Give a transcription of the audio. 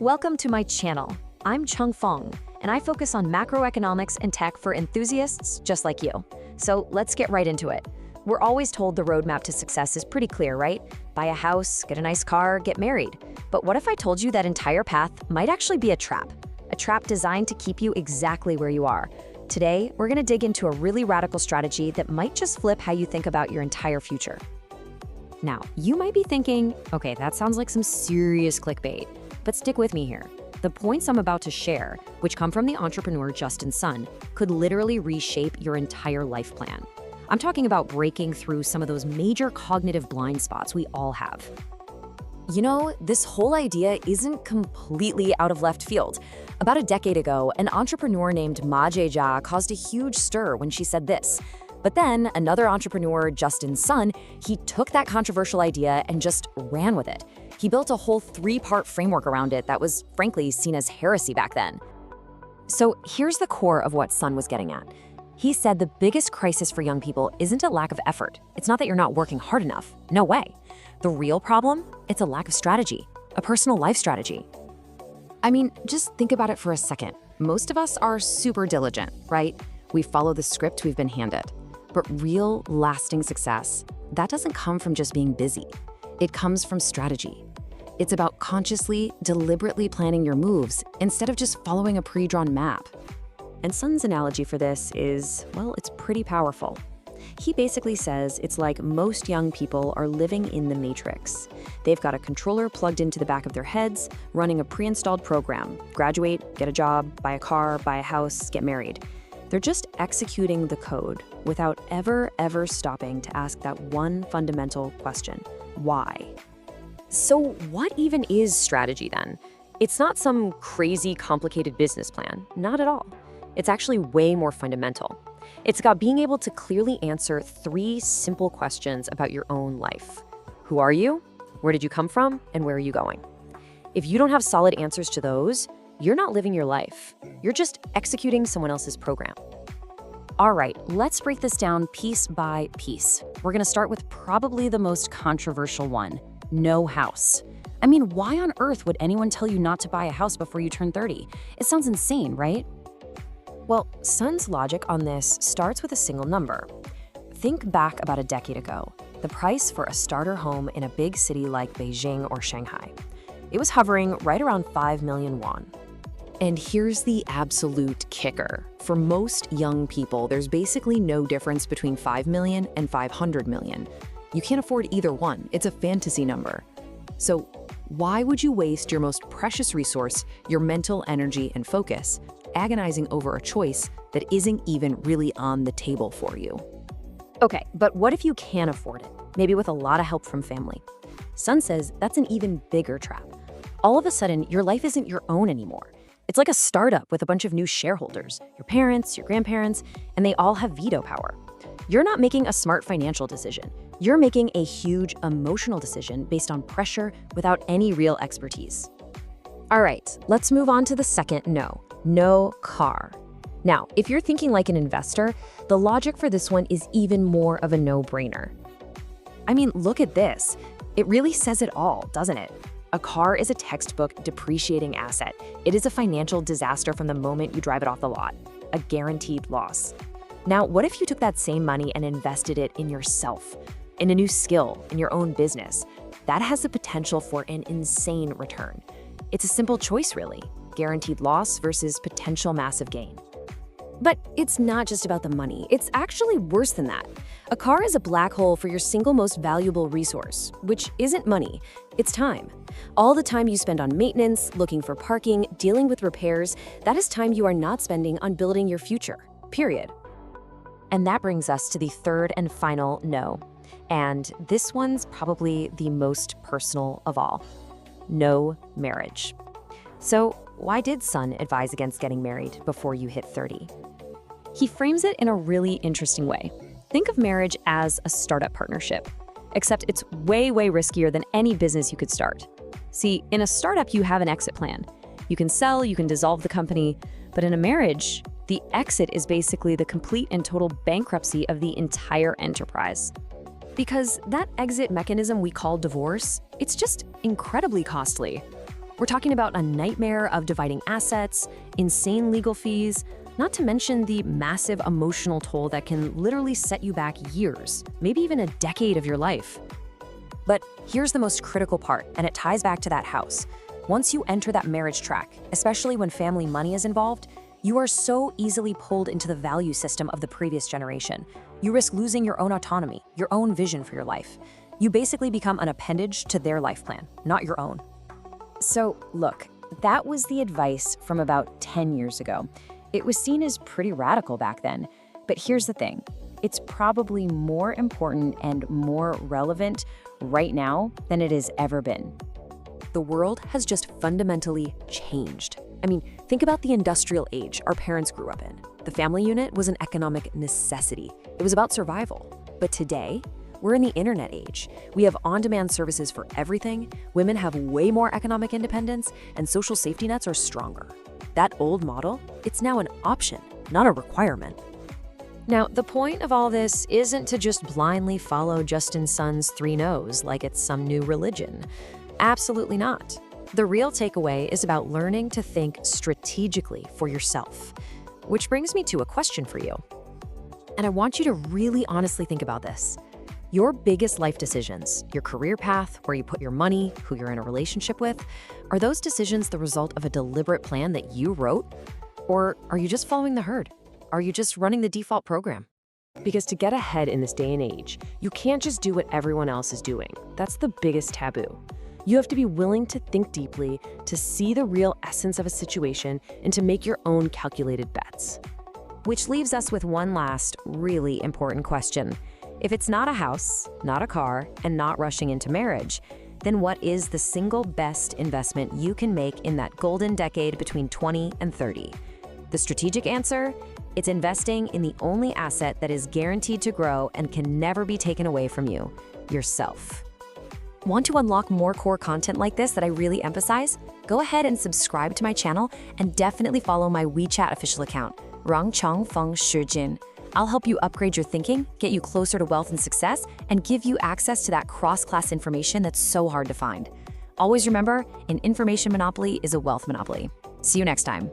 Welcome to my channel. I'm Chung Fong, and I focus on macroeconomics and tech for enthusiasts just like you. So let's get right into it. We're always told the roadmap to success is pretty clear, right? Buy a house, get a nice car, get married. But what if I told you that entire path might actually be a trap? A trap designed to keep you exactly where you are. Today, we're going to dig into a really radical strategy that might just flip how you think about your entire future. Now, you might be thinking, okay, that sounds like some serious clickbait, but stick with me here. The points I'm about to share, which come from the entrepreneur Justin Sun, could literally reshape your entire life plan. I'm talking about breaking through some of those major cognitive blind spots we all have. You know, this whole idea isn't completely out of left field. About a decade ago, an entrepreneur named Ma Jia caused a huge stir when she said this. But then another entrepreneur, Justin Sun, he took that controversial idea and just ran with it. He built a whole 3-part framework around it that was, frankly, seen as heresy back then. So here's the core of what Sun was getting at. He said the biggest crisis for young people isn't a lack of effort. It's not that you're not working hard enough. No way. The real problem? It's a lack of strategy, a personal life strategy. I mean, just think about it for a second. Most of us are super diligent, right? We follow the script we've been handed. But real, lasting success, that doesn't come from just being busy. It comes from strategy. It's about consciously, deliberately planning your moves instead of just following a pre-drawn map. And Sun's analogy for this is, well, it's pretty powerful. He basically says it's like most young people are living in the matrix. They've got a controller plugged into the back of their heads, running a pre-installed program. Graduate, get a job, buy a car, buy a house, get married. They're just executing the code without ever stopping to ask that one fundamental question: why? So what even is strategy then? It's not some crazy complicated business plan, not at all. It's actually way more fundamental. It's about being able to clearly answer 3 simple questions about your own life. Who are you? Where did you come from? And where are you going? If you don't have solid answers to those, you're not living your life. You're just executing someone else's program. All right, let's break this down piece by piece. We're gonna start with probably the most controversial one: no house. I mean, why on earth would anyone tell you not to buy a house before you turn 30? It sounds insane, right? Well, Sun's logic on this starts with a single number. Think back about a decade ago. The price for a starter home in a big city like Beijing or Shanghai. It was hovering right around 5 million won. And here's the absolute kicker. For most young people, there's basically no difference between 5 million and 500 million. You can't afford either one. It's a fantasy number. So why would you waste your most precious resource, your mental energy and focus, agonizing over a choice that isn't even really on the table for you? Okay, but what if you can afford it? Maybe with a lot of help from family. Sun says that's an even bigger trap. All of a sudden, your life isn't your own anymore. It's like a startup with a bunch of new shareholders, your parents, your grandparents, and they all have veto power. You're not making a smart financial decision. You're making a huge emotional decision based on pressure without any real expertise. All right, let's move on to the second no car. Now, if you're thinking like an investor, the logic for this one is even more of a no-brainer. I mean, look at this. It really says it all, doesn't it? A car is a textbook depreciating asset. It is a financial disaster from the moment you drive it off the lot, a guaranteed loss. Now, what if you took that same money and invested it in yourself, in a new skill, in your own business? That has the potential for an insane return. It's a simple choice, really. Guaranteed loss versus potential massive gain. But it's not just about the money. It's actually worse than that. A car is a black hole for your single most valuable resource, which isn't money, it's time. All the time you spend on maintenance, looking for parking, dealing with repairs, that is time you are not spending on building your future, period. And that brings us to the third and final no. And this one's probably the most personal of all. No marriage. So why did Sun advise against getting married before you hit 30? He frames it in a really interesting way. Think of marriage as a startup partnership, except it's way riskier than any business you could start. See, in a startup, you have an exit plan. You can sell, you can dissolve the company, but in a marriage, the exit is basically the complete and total bankruptcy of the entire enterprise. Because that exit mechanism we call divorce, it's just incredibly costly. We're talking about a nightmare of dividing assets, insane legal fees, not to mention the massive emotional toll that can literally set you back years, maybe even a decade of your life. But here's the most critical part, and it ties back to that house. Once you enter that marriage track, especially when family money is involved, you are so easily pulled into the value system of the previous generation. You risk losing your own autonomy, your own vision for your life. You basically become an appendage to their life plan, not your own. So look, that was the advice from about 10 years ago. It was seen as pretty radical back then. But here's the thing. It's probably more important and more relevant right now than it has ever been. The world has just fundamentally changed. I mean, think about the industrial age our parents grew up in. The family unit was an economic necessity. It was about survival. But today, we're in the internet age. We have on-demand services for everything, women have way more economic independence, and social safety nets are stronger. That old model, it's now an option, not a requirement. Now, the point of all this isn't to just blindly follow Justin Sun's 3 no's like it's some new religion. Absolutely not. The real takeaway is about learning to think strategically for yourself. Which brings me to a question for you. And I want you to really honestly think about this. Your biggest life decisions, your career path, where you put your money, who you're in a relationship with, are those decisions the result of a deliberate plan that you wrote? Or are you just following the herd? Are you just running the default program? Because to get ahead in this day and age, you can't just do what everyone else is doing. That's the biggest taboo. You have to be willing to think deeply, to see the real essence of a situation, and to make your own calculated bets. Which leaves us with one last, really important question. If it's not a house, not a car, and not rushing into marriage, then what is the single best investment you can make in that golden decade between 20 and 30? The strategic answer? It's investing in the only asset that is guaranteed to grow and can never be taken away from you, yourself. Want to unlock more core content like this that I really emphasize? Go ahead and subscribe to my channel and definitely follow my WeChat official account, 让长风时间. I'll help you upgrade your thinking, get you closer to wealth and success, and give you access to that cross-class information that's so hard to find. Always remember, an information monopoly is a wealth monopoly. See you next time.